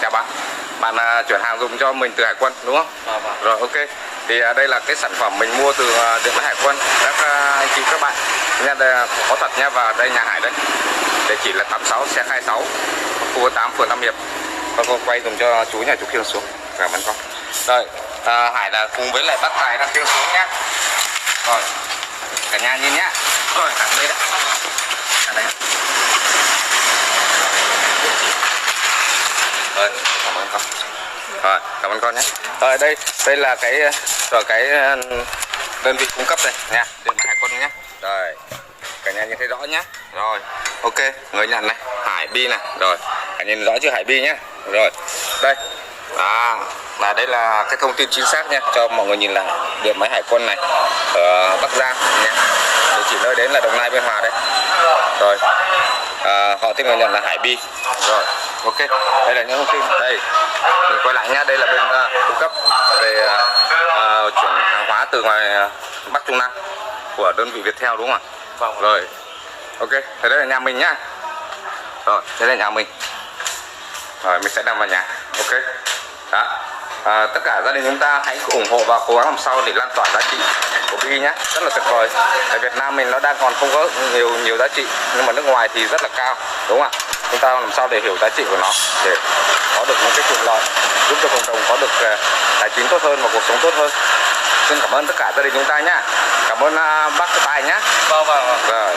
chào bạn. Bạn chuyển hàng dùng cho mình từ Hải Quân đúng không? Vâng. Rồi, ok. Thì đây là cái sản phẩm mình mua từ điện máy Hải Quân. Các anh chị các bạn nha, đây có thật nha, và đây nhà Hải đây. Địa chỉ là 86 xe 26 khu 8 phường Tam Hiệp. Con quay dùng cho chú nhà chú khiêng xuống. Cảm ơn con. Rồi, Hải là cùng với lại bác Tài đang khiêng xuống nhá. Rồi, cả nhà nhìn nhá. Rồi, thẳng đây đấy. Ở đây. Rồi, cảm ơn con. Rồi, cảm ơn con nhé. Rồi, đây là cái đơn vị cung cấp đây nha, điện máy Hải Quân nhé. Rồi, cả nhà nhìn thấy rõ nhé. Rồi, ok, người nhận này, Hải Bi này. Rồi, cả nhìn rõ chưa Hải Bi nhé. Rồi, đây. Là đây là cái thông tin chính xác nha, cho mọi người nhìn lại điện máy Hải Quân này ở Bắc Giang nhé. Địa chỉ nơi đến là Đồng Nai Biên Hòa đây. Rồi, họ tên người nhận là Hải Bi. Rồi, ok, đây là những thông tin. Đây, mình quay lại nhá, đây là bên cung cấp về chuyển hàng hóa từ ngoài Bắc Trung Nam của đơn vị Viettel đúng không ạ? Vâng. Rồi, ok, thế đây là nhà mình nhá. Rồi, thế là nhà mình. Rồi, mình sẽ đem vào nhà. Ok, đó. Tất cả gia đình chúng ta hãy ủng hộ và cố gắng làm sao để lan tỏa giá trị của Bi nhé, rất là tuyệt vời. Ở Việt Nam mình nó đang còn không có nhiều giá trị, nhưng mà nước ngoài thì rất là cao, đúng không ạ? Chúng ta làm sao để hiểu giá trị của nó, để có được những cái quyền lợi, giúp cho cộng đồng có được tài chính tốt hơn và cuộc sống tốt hơn. Xin cảm ơn tất cả gia đình chúng ta nhé. Cảm ơn bác Tài nhé. Vâng. Rồi.